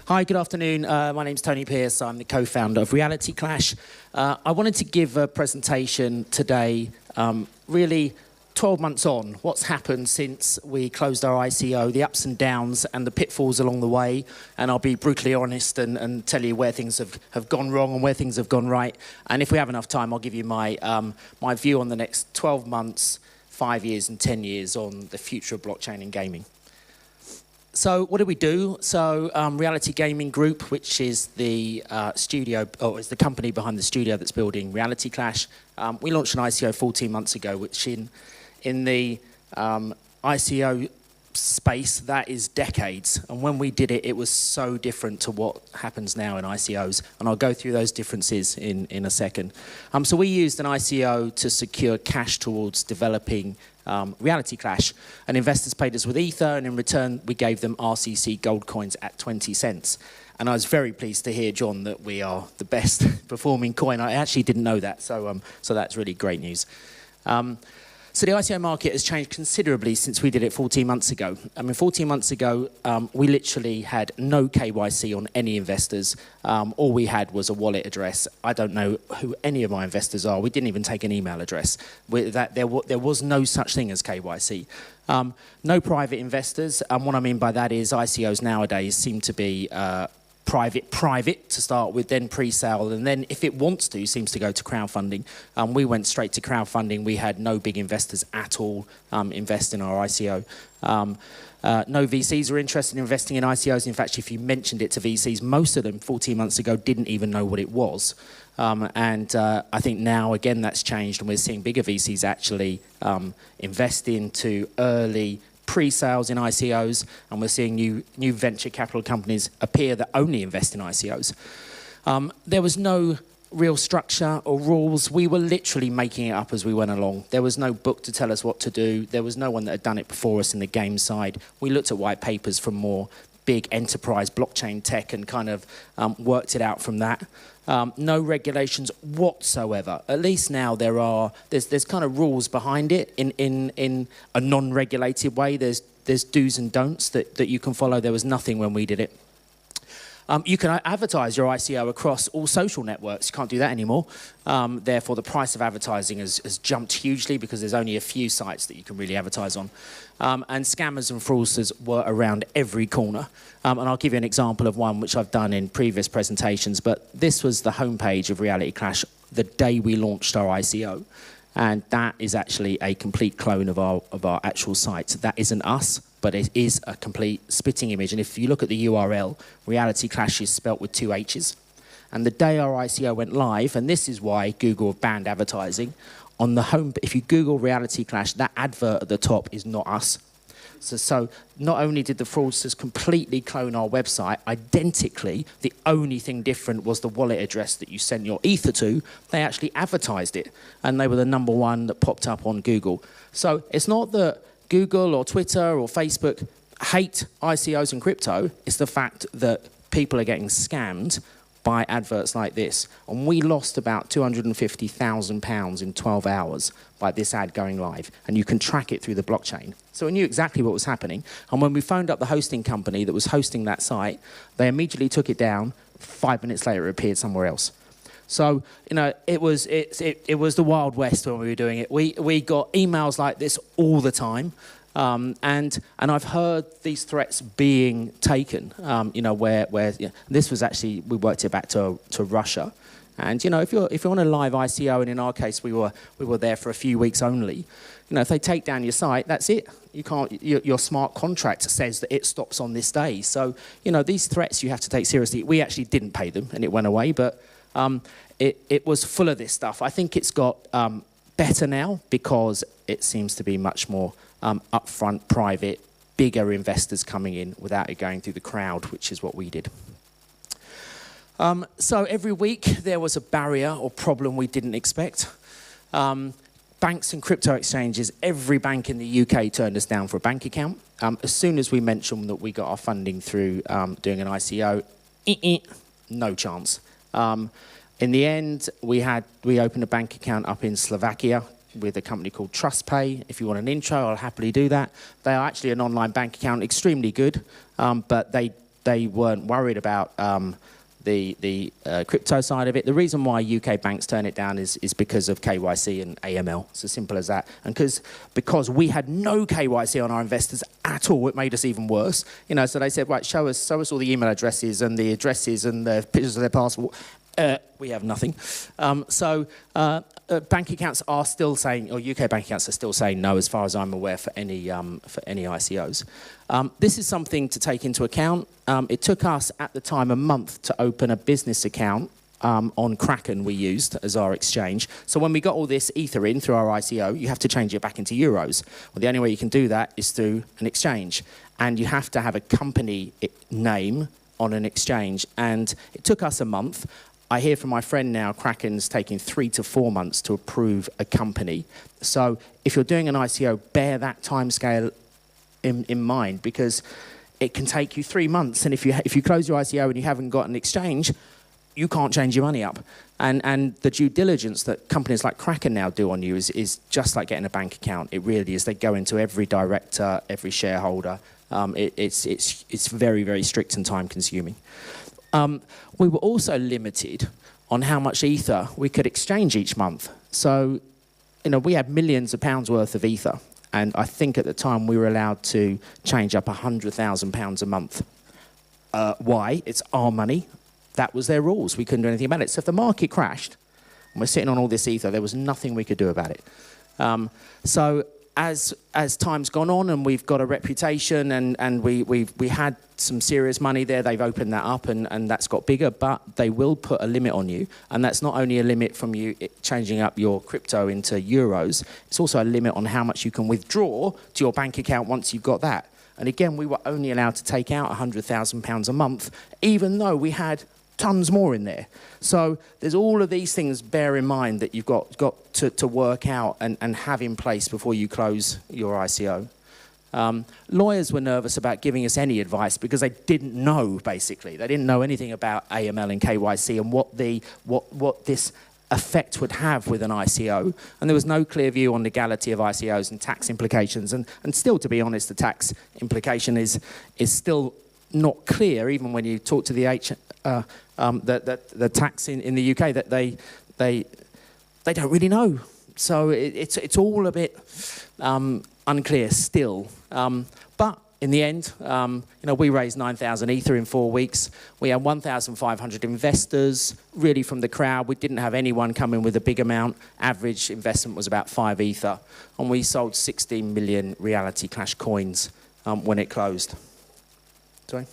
Hi, good afternoon. My name's Tony Pearce. I'm the co-founder of Reality Clash. I wanted to give a presentation today, really 12 months on, what's happened since we closed our ICO, the ups and downs and the pitfalls along the way. And I'll be brutally honest and tell you where things have gone wrong and where things have gone right. And if we have enough time, I'll give you my, my view on the next 12 months, 5 years and 10 years on the future of blockchain and gaming. So what do we do? So Reality Gaming Group, which is the studio, or is the company behind the studio that's building Reality Clash. We launched an ICO 14 months ago, which in the ICO space, that is decades. And when we did it, it was so different to what happens now in ICOs. And I'll go through those differences in a second. So we used an ICO to secure cash towards developing Reality Clash, and investors paid us with Ether, and in return we gave them RCC gold coins at 20 cents. And I was very pleased to hear, John, that we are the best performing coin. I actually didn't know that, so that's really great news. So the ICO market has changed considerably since we did it 14 months ago. I mean, 14 months ago, we literally had no KYC on any investors. All we had was a wallet address. I don't know who any of my investors are. We didn't even take an email address. There was no such thing as KYC. No private investors. And what I mean by that is ICOs nowadays seem to be private to start with, then pre-sale, and then if it wants to, seems to go to crowdfunding. We went straight to crowdfunding. We had no big investors at all invest in our ICO. No VCs were interested in investing in ICOs. In fact, if you mentioned it to VCs, most of them 14 months ago didn't even know what it was. I think now, again, that's changed, and we're seeing bigger VCs actually invest into early pre-sales in ICOs, and we're seeing new venture capital companies appear that only invest in ICOs. There was no real structure or rules. We were literally making it up as we went along. There was no book to tell us what to do. There was no one that had done it before us in the game side. We looked at white papers from more big enterprise blockchain tech and kind of worked it out from that. No regulations whatsoever. At least now there's kind of rules behind it in a non-regulated way. There's do's and don'ts that you can follow. There was nothing when we did it. You can advertise your ICO across all social networks. You can't do that anymore. Therefore, the price of advertising has jumped hugely because there's only a few sites that you can really advertise on. And scammers and fraudsters were around every corner. And I'll give you an example of one which I've done in previous presentations. But this was the homepage of Reality Clash the day we launched our ICO. And that is actually a complete clone of our actual site. That isn't us, but it is a complete spitting image. And if you look at the URL, Reality Clash is spelt with 2 H's. And the day our ICO went live, and this is why Google banned advertising, on the home, if you Google Reality Clash, that advert at the top is not us. So not only did the fraudsters completely clone our website identically, the only thing different was the wallet address that you sent your Ether to. They actually advertised it, and they were the #1 that popped up on Google. So it's not that Google or Twitter or Facebook hate ICOs and crypto. It's the fact that people are getting scammed by adverts like this. And we lost about £250,000 in 12 hours by this ad going live. And you can track it through the blockchain. So we knew exactly what was happening. And when we phoned up the hosting company that was hosting that site, they immediately took it down. 5 minutes later, it appeared somewhere else. So, you know, it was the Wild West when we were doing it. We got emails like this all the time. And I've heard these threats being taken, you know, where you know, this was actually, we worked it back to Russia. And, you know, if you're on a live ICO, and in our case, we were there for a few weeks only, you know, if they take down your site, that's it. You can't, your smart contract says that it stops on this day. So, you know, these threats you have to take seriously. We actually didn't pay them, and it went away, but it was full of this stuff. I think it's got better now because it seems to be much more upfront, private, bigger investors coming in without it going through the crowd, which is what we did. So every week there was a barrier or problem we didn't expect. Banks and crypto exchanges, every bank in the UK turned us down for a bank account. As soon as we mentioned that we got our funding through doing an ICO, no chance. In the end, we opened a bank account up in Slovakia with a company called TrustPay. If you want an intro, I'll happily do that. They are actually an online bank account, extremely good, but they they weren't worried about the crypto side of it. The reason why UK banks turn it down is because of KYC and AML. It's as simple as that. And because we had no KYC on our investors at all, it made us even worse. You know, so they said, right, show us all the email addresses and the pictures of their passport. We have nothing. Bank accounts are still saying, or UK bank accounts are still saying no, as far as I'm aware, for any ICOs. This is something to take into account. It took us at the time a month to open a business account on Kraken we used as our exchange. So when we got all this Ether in through our ICO, you have to change it back into euros. Well, the only way you can do that is through an exchange. And you have to have a company name on an exchange. And it took us a month. I hear from my friend now, Kraken's taking 3 to 4 months to approve a company. So if you're doing an ICO, bear that timescale in mind, because it can take you 3 months. And if you close your ICO and you haven't got an exchange, you can't change your money up. And the due diligence that companies like Kraken now do on you is just like getting a bank account. It really is. They go into every director, every shareholder. It's very, very strict and time consuming. We were also limited on how much Ether we could exchange each month. So, you know, we had millions of pounds worth of Ether. And I think at the time we were allowed to change up £100,000 a month. Why? It's our money. That was their rules. We couldn't do anything about it. So if the market crashed and we're sitting on all this Ether, there was nothing we could do about it. So as time's gone on and we've got a reputation and we had some serious money there, they've opened that up and that's got bigger, but they will put a limit on you. And that's not only a limit from you changing up your crypto into euros, it's also a limit on how much you can withdraw to your bank account once you've got that. And again, we were only allowed to take out £100,000 a month, even though we had tons more in there. So there's all of these things, bear in mind, that you've got to work out and have in place before you close your ICO. Lawyers were nervous about giving us any advice because they didn't know, basically. They didn't know anything about AML and KYC and what this effect would have with an ICO. And there was no clear view on legality of ICOs and tax implications. And still, to be honest, the tax implication is still not clear, even when you talk to the tax in the UK, that they don't really know. So it's all a bit unclear still. But in the end, we raised 9,000 Ether in 4 weeks. We had 1,500 investors, really from the crowd. We didn't have anyone come in with a big amount. Average investment was about 5 Ether. And we sold 16 million Reality Clash coins when it closed. Sorry?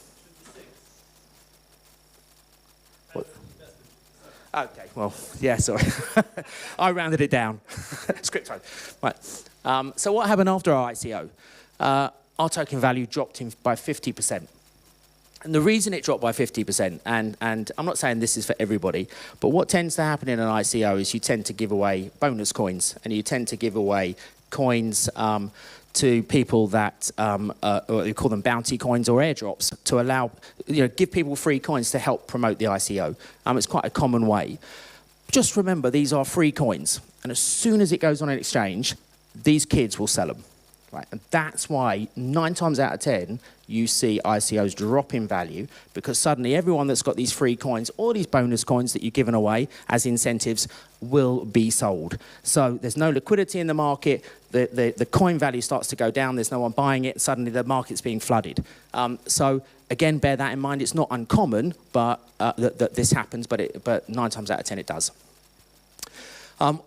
Okay, well, yeah, sorry. I rounded it down. It's crypto. Right. So what happened after our ICO? Our token value dropped by 50%. And the reason it dropped by 50%, and I'm not saying this is for everybody, but what tends to happen in an ICO is you tend to give away bonus coins, and you tend to give away coins to people that, or you call them bounty coins or airdrops, to allow, give people free coins to help promote the ICO. It's quite a common way. Just remember, these are free coins. And as soon as it goes on an exchange, these kids will sell them. Right? And that's why 9 times out of 10, you see ICOs drop in value, because suddenly everyone that's got these free coins or these bonus coins that you've given away as incentives will be sold. So there's no liquidity in the market, the coin value starts to go down, there's no one buying it, and suddenly the market's being flooded. So again, bear that in mind. It's not uncommon that this happens, but 9 times out of 10 it does.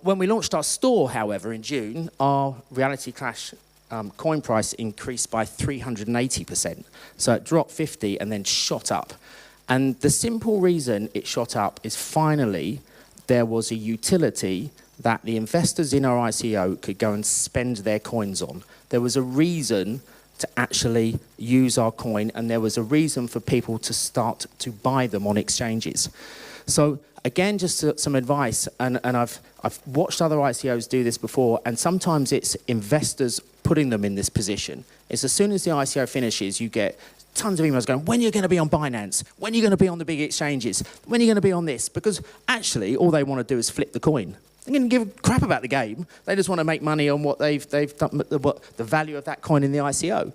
When we launched our store, however, in June, our Reality Clash coin price increased by 380%. So it dropped 50 and then shot up. And the simple reason it shot up is finally there was a utility that the investors in our ICO could go and spend their coins on. There was a reason to actually use our coin, and there was a reason for people to start to buy them on exchanges. So again, just some advice, and I've watched other ICOs do this before, and sometimes it's investors putting them in this position. It's as soon as the ICO finishes, you get tons of emails going, when are you going to be on Binance? When are you going to be on the big exchanges? When are you going to be on this? Because actually, all they want to do is flip the coin. They didn't give a crap about the game. They just want to make money on what they've done, the value of that coin in the ICO.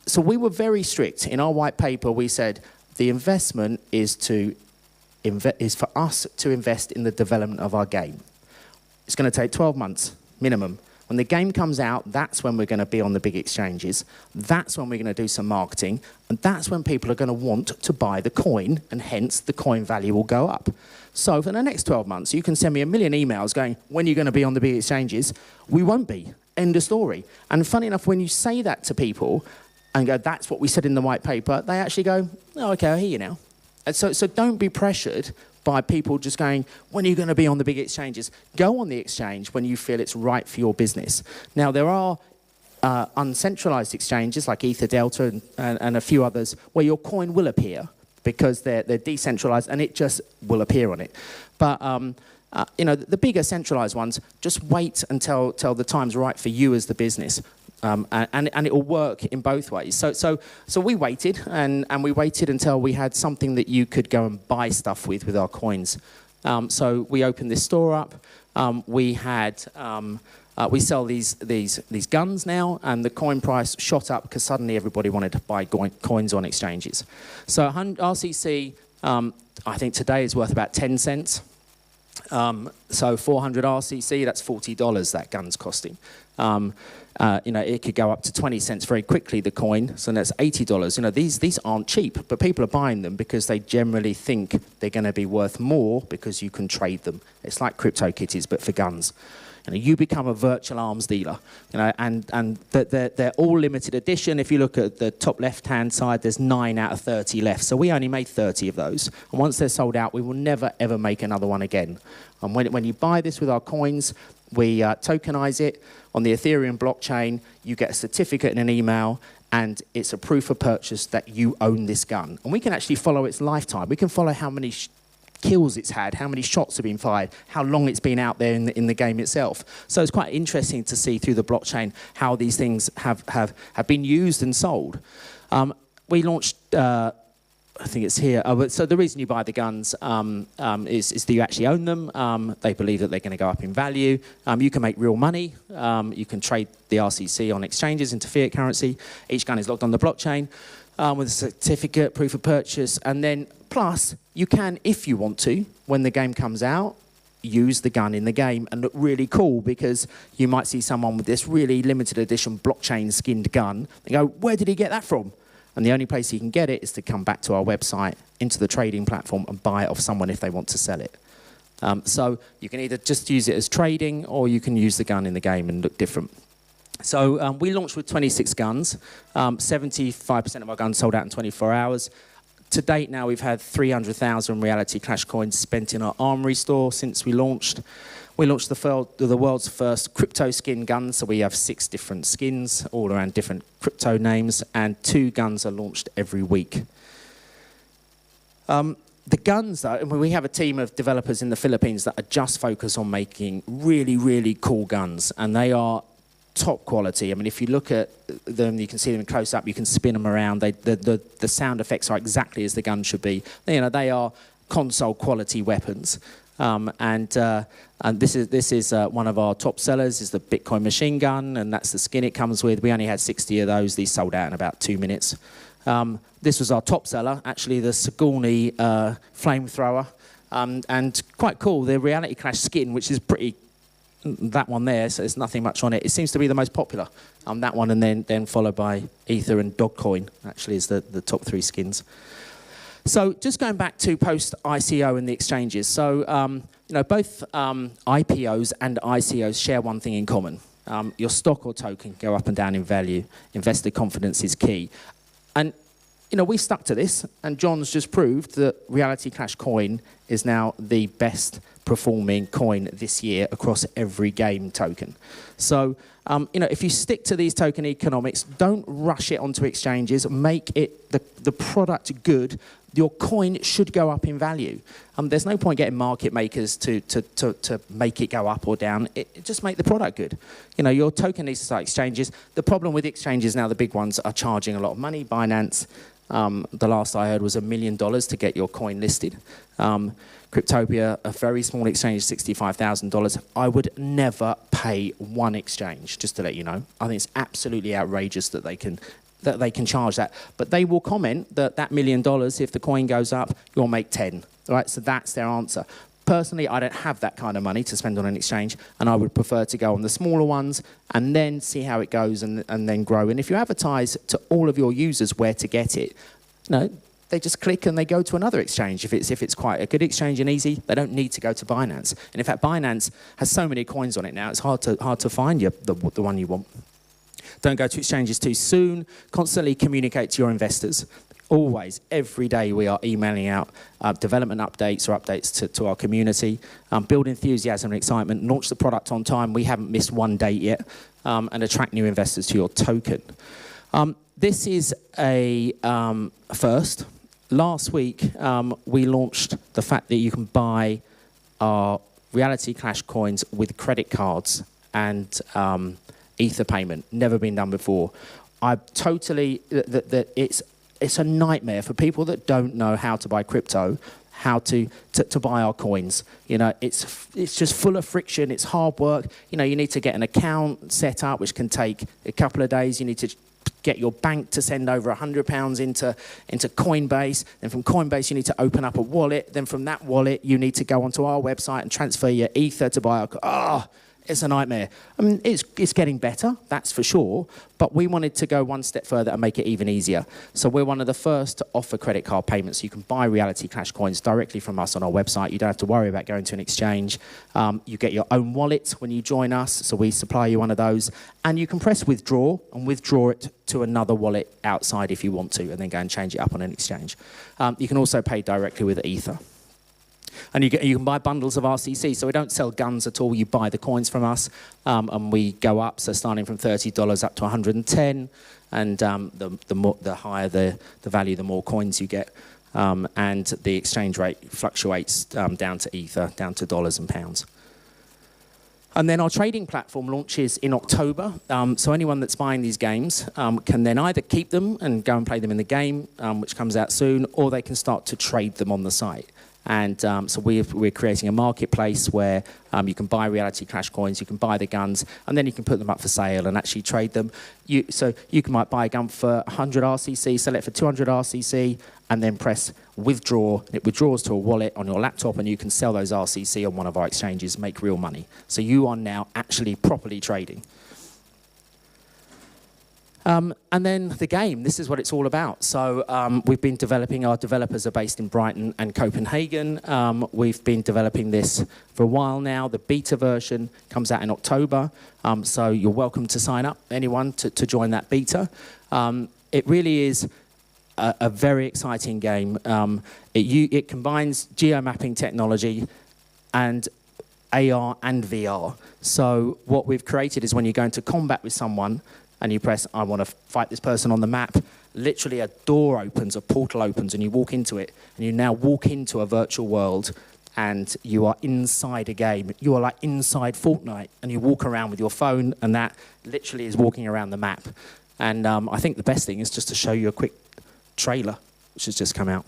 So we were very strict. In our white paper, we said, The investment is for us to invest in the development of our game. It's going to take 12 months minimum. When the game comes out, that's when we're going to be on the big exchanges. That's when we're going to do some marketing. And that's when people are going to want to buy the coin, and hence the coin value will go up. So for the next 12 months, you can send me a million emails going, when are you going to be on the big exchanges? We won't be. End of story. And funny enough, when you say that to people and go, that's what we said in the white paper, they actually go, oh, okay, I hear you now. And so don't be pressured by people just going, when are you going to be on the big exchanges? Go on the exchange when you feel it's right for your business. Now, there are uncentralized exchanges like Ether, Delta, and a few others where your coin will appear because they're decentralized and it just will appear on it. But you know, the bigger centralized ones, just wait until the time's right for you as the business. And it will work in both ways. So we waited, and we waited until we had something that you could go and buy stuff with our coins. So we opened this store up. We sell these guns now, and the coin price shot up because suddenly everybody wanted to buy coins on exchanges. So RCC, I think today is worth about 10 cents. So 400 RCC, that's $40 that gun's costing. You know, it could go up to 20 cents very quickly, the coin, so that's $80. You know, these aren't cheap, but people are buying them because they generally think they're going to be worth more because you can trade them. It's like crypto kitties, but for guns. You know, you become a virtual arms dealer, you know, and they're all limited edition. If you look at the top left-hand side, there's 9 out of 30 left. So we only made 30 of those. And once they're sold out, we will never, ever make another one again. And when you buy this with our coins, we tokenize it on the Ethereum blockchain. You get a certificate in an email, and it's a proof of purchase that you own this gun. And we can actually follow its lifetime. We can follow how many kills it's had, how many shots have been fired, how long it's been out there in the game itself. So it's quite interesting to see through the blockchain how these things have been used and sold. We launched, I think it's here, so the reason you buy the guns is that you actually own them. They believe that they're going to go up in value. You can make real money. You can trade the RCC on exchanges into fiat currency. Each gun is logged on the blockchain with a certificate, proof of purchase, and then plus you can, if you want to, when the game comes out, use the gun in the game and look really cool, because you might see someone with this really limited edition blockchain skinned gun and go, where did he get that from? And the only place you can get it is to come back to our website, into the trading platform, and buy it off someone if they want to sell it. So you can either just use it as trading, or you can use the gun in the game and look different. So we launched with 26 guns. 75% of our guns sold out in 24 hours. To date now, we've had 300,000 Reality Clash coins spent in our Armory store since we launched. We launched the world's first crypto skin gun, so we have 6 different skins, all around different crypto names, and 2 guns are launched every week. The guns, though, we have a team of developers in the Philippines that are just focused on making really, really cool guns, and they are top quality. I mean, if you look at them, you can see them close up, you can spin them around. The sound effects are exactly as the gun should be. You know, they are console quality weapons. And this is one of our top sellers, is the Bitcoin machine gun, and that's the skin it comes with. We only had 60 of those. These sold out in about 2 minutes. This was our top seller, actually, the Sigourney flamethrower, and quite cool. The Reality Clash skin, which is pretty, that one there, so there's nothing much on it. It seems to be the most popular. That one, and then followed by Ether and Dogcoin, actually, is the top 3 skins. So just going back to post-ICO and the exchanges. So, you know, both IPOs and ICOs share one thing in common. Your stock or token go up and down in value. Investor confidence is key. And, you know, we stuck to this, and John's just proved that Reality Clash coin is now the best performing coin this year across every game token. So, you know, if you stick to these token economics, don't rush it onto exchanges, make it the product good. Your coin should go up in value. There's no point getting market makers to make it go up or down. Just make the product good. You know, your token needs to start exchanges. The problem with exchanges now, the big ones, are charging a lot of money. Binance, the last I heard was $1 million to get your coin listed. Cryptopia, a very small exchange, $65,000. I would never pay one exchange, just to let you know. I think it's absolutely outrageous that they can that they can charge that. But they will comment that $1 million, if the coin goes up, you'll make 10, right? So that's their answer. Personally, I don't have that kind of money to spend on an exchange, and I would prefer to go on the smaller ones and then see how it goes and then grow. And if you advertise to all of your users where to get it, they just click and they go to another exchange. If it's quite a good exchange and easy, they don't need to go to Binance. And in fact, Binance has so many coins on it now, it's hard to find the one you want. Don't go to exchanges too soon. Constantly communicate to your investors. Always, every day, we are emailing out development updates or updates to our community. Build enthusiasm and excitement. Launch the product on time. We haven't missed one date yet. And attract new investors to your token. This is a first. Last week, we launched the fact that you can buy our Reality Clash coins with credit cards and Ether payment. Never been done before. It's a nightmare for people that don't know how to buy crypto, how to buy our coins. It's just full of friction. It's hard work. You need to get an account set up, which can take a couple of days. You need to get your bank to send over £100 into Coinbase. Then from Coinbase, you need to open up a wallet. Then from that wallet, you need to go onto our website and transfer your Ether to buy our... It's a nightmare. I mean, it's getting better, that's for sure, but we wanted to go one step further and make it even easier. So we're one of the first to offer credit card payments. You can buy Reality Clash coins directly from us on our website. You don't have to worry about going to an exchange. You get your own wallet when you join us, so we supply you one of those. And you can press withdraw and withdraw it to another wallet outside if you want to, and then go and change it up on an exchange. You can also pay directly with Ether. And you can buy bundles of RCC, so we don't sell guns at all. You buy the coins from us, and we go up, so starting from $30 up to 110, and the higher the value, the more coins you get, and the exchange rate fluctuates down to Ether, down to dollars and pounds. And then our trading platform launches in October, so anyone that's buying these games can then either keep them and go and play them in the game, which comes out soon, or they can start to trade them on the site. And so we're creating a marketplace where you can buy Reality Clash coins, you can buy the guns, and then you can put them up for sale and actually trade them. So you might buy a gun for 100 RCC, sell it for 200 RCC, and then press withdraw. It withdraws to a wallet on your laptop, and you can sell those RCC on one of our exchanges, make real money. So you are now actually properly trading. And then the game, this is what it's all about. So we've been developing, our developers are based in Brighton and Copenhagen. We've been developing this for a while now. The beta version comes out in October. So you're welcome to sign up, anyone, to join that beta. It really is a very exciting game. It combines geomapping technology and AR and VR. So what we've created is when you go into combat with someone, and you press, I want to fight this person on the map, literally a door opens, a portal opens, and you walk into it, and you now walk into a virtual world, and you are inside a game. You are like inside Fortnite, and you walk around with your phone, and that literally is walking around the map. And I think the best thing is just to show you a quick trailer, which has just come out.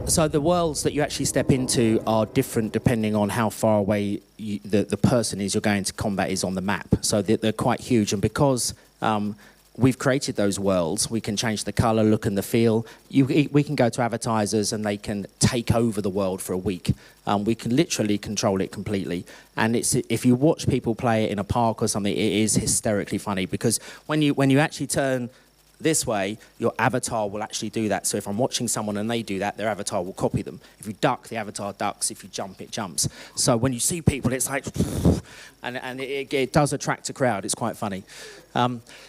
So the worlds that you actually step into are different depending on how far away the person is you're going to combat is on the map. So they're quite huge, and because we've created those worlds, we can change the colour, look and the feel. We can go to advertisers and they can take over the world for a week. We can literally control it completely. And if you watch people play it in a park or something, it is hysterically funny, because when you actually turn this way, your avatar will actually do that. So if I'm watching someone and they do that, their avatar will copy them. If you duck, the avatar ducks. If you jump, it jumps. So when you see people, it's like, and it does attract a crowd. It's quite funny.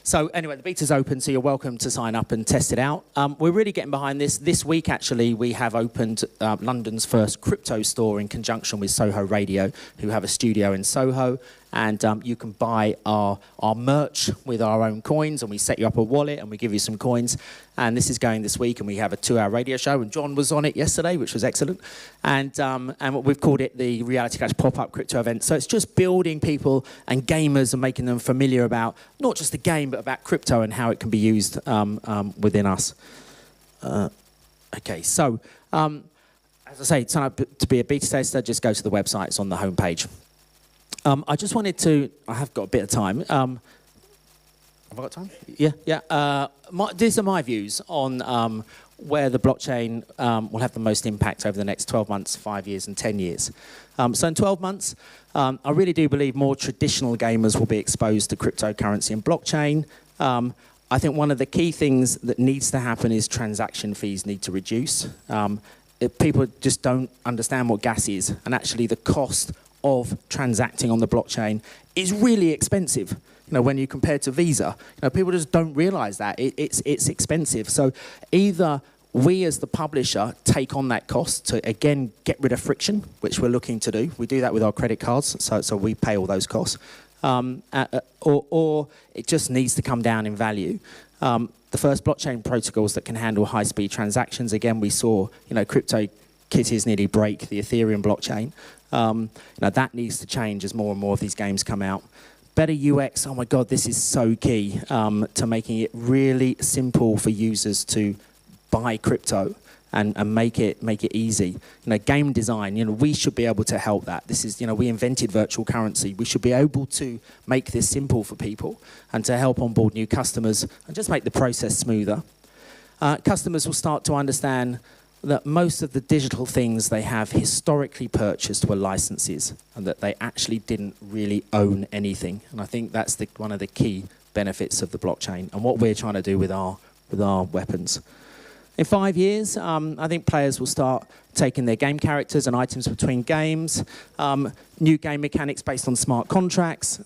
So anyway, the beta's open, so you're welcome to sign up and test it out. We're really getting behind this. This week, actually, we have opened London's first crypto store in conjunction with Soho Radio, who have a studio in Soho. And you can buy our merch with our own coins, and we set you up a wallet, and we give you some coins. And this is going this week, and we have a 2-hour radio show, and John was on it yesterday, which was excellent. And we've called it the Reality Clash pop-up crypto event. So it's just building people and gamers and making them familiar about not just the game, but about crypto and how it can be used within us. Okay, so as I say, sign up to be a beta tester. Just go to the website; it's on the homepage. I just wanted to. I have got a bit of time. Have I got time? Yeah. These are my views on where the blockchain will have the most impact over the next 12 months, 5 years, and 10 years. So in 12 months, I really do believe more traditional gamers will be exposed to cryptocurrency and blockchain. I think one of the key things that needs to happen is transaction fees need to reduce. People just don't understand what gas is, and actually the cost of transacting on the blockchain is really expensive. You know, when you compare to Visa, you know, people just don't realize that it's expensive. So either we as the publisher take on that cost to again get rid of friction, which we're looking to do. We do that with our credit cards, so we pay all those costs. Or it just needs to come down in value. The first blockchain protocols that can handle high-speed transactions, again, we saw, you know, CryptoKitties nearly break the Ethereum blockchain. Now that needs to change as more and more of these games come out. Better UX, oh my God, this is so key to making it really simple for users to buy crypto and make it easy. You know, game design, you know, we should be able to help that. This is, you know, we invented virtual currency. We should be able to make this simple for people and to help onboard new customers and just make the process smoother. Customers will start to understand that most of the digital things they have historically purchased were licenses and that they actually didn't really own anything. And I think that's one of the key benefits of the blockchain and what we're trying to do with our weapons. In 5 years, I think players will start taking their game characters and items between games, new game mechanics based on smart contracts,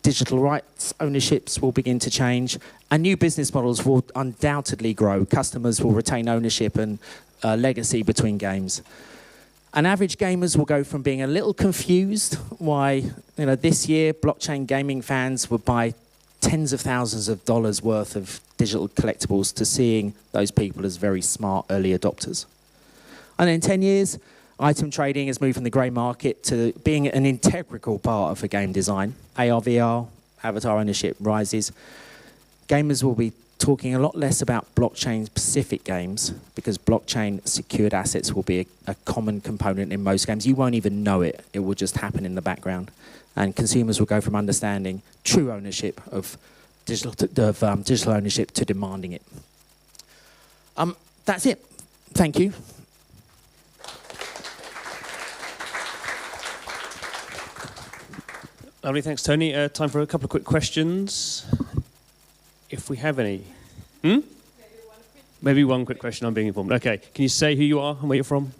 digital rights ownerships will begin to change, and new business models will undoubtedly grow. Customers will retain ownership and legacy between games. And average gamers will go from being a little confused why, you know, this year blockchain gaming fans would buy tens of thousands of dollars worth of digital collectibles to seeing those people as very smart early adopters. And in 10 years, item trading has moved from the grey market to being an integral part of a game design. AR, VR, avatar ownership rises. Gamers will be talking a lot less about blockchain-specific games because blockchain-secured assets will be a common component in most games. You won't even know it. It will just happen in the background. And consumers will go from understanding true ownership of digital ownership to demanding it. That's it. Thank you. Lovely, thanks, Tony. Time for a couple of quick questions, if we have any. Maybe one quick question. I'm being informed. Okay, can you say who you are and where you're from?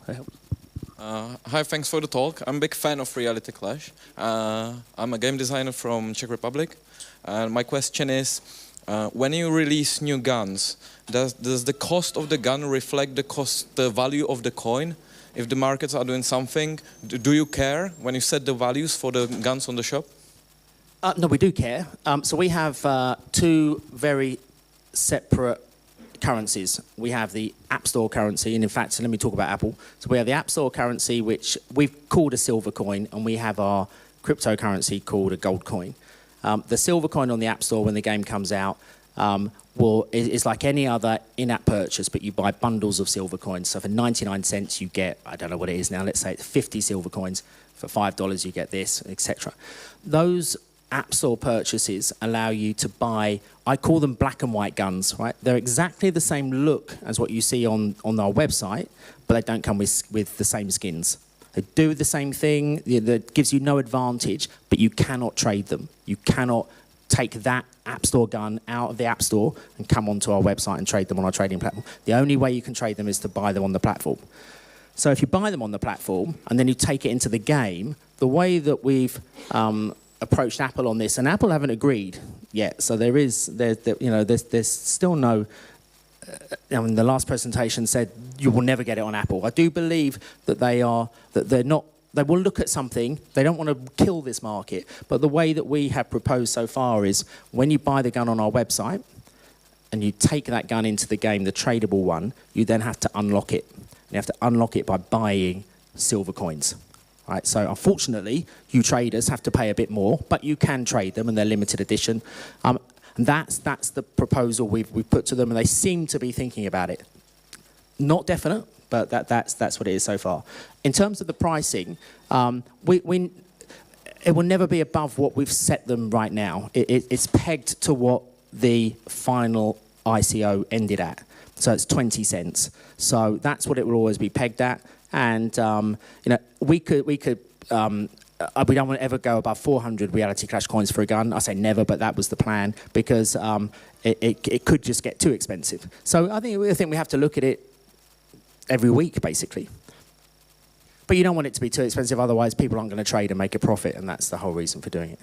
Hi, thanks for the talk. I'm a big fan of Reality Clash. I'm a game designer from Czech Republic. And my question is, when you release new guns, does the cost of the gun reflect the value of the coin? If the markets are doing something, do you care when you set the values for the guns on the shop? No, we do care. So we have two very separate currencies. We have the App Store currency, and in fact, so let me talk about Apple. So we have the App Store currency, which we've called a silver coin, and we have our cryptocurrency called a gold coin. The silver coin on the App Store, when the game comes out, is like any other in-app purchase, but you buy bundles of silver coins. So for 99 cents, you get, I don't know what it is now, let's say it's 50 silver coins. For $5, you get this, etc. Those App Store purchases allow you to buy, I call them black and white guns, right? They're exactly the same look as what you see on our website, but they don't come with the same skins. They do the same thing, that gives you no advantage, but you cannot trade them. You cannot take that App Store gun out of the App Store and come onto our website and trade them on our trading platform. The only way you can trade them is to buy them on the platform. So if you buy them on the platform and then you take it into the game, the way that we've approached Apple on this, and Apple haven't agreed yet. So there's still no. I mean, the last presentation said you will never get it on Apple. I do believe that they're not. They will look at something. They don't want to kill this market. But the way that we have proposed so far is when you buy the gun on our website and you take that gun into the game, the tradable one, you then have to unlock it. You have to unlock it by buying silver coins. Right, so unfortunately, you traders have to pay a bit more, but you can trade them, and they're limited edition. And that's the proposal we've put to them, and they seem to be thinking about it. Not definite, but that's what it is so far. In terms of the pricing, it will never be above what we've set them right now. It's pegged to what the final ICO ended at, so it's 20 cents. So that's what it will always be pegged at. And we don't want to ever go above 400 Reality Clash coins for a gun. I say never, but that was the plan, because it could just get too expensive. So I think we have to look at it every week, basically. But you don't want it to be too expensive, otherwise people aren't going to trade and make a profit, and that's the whole reason for doing it.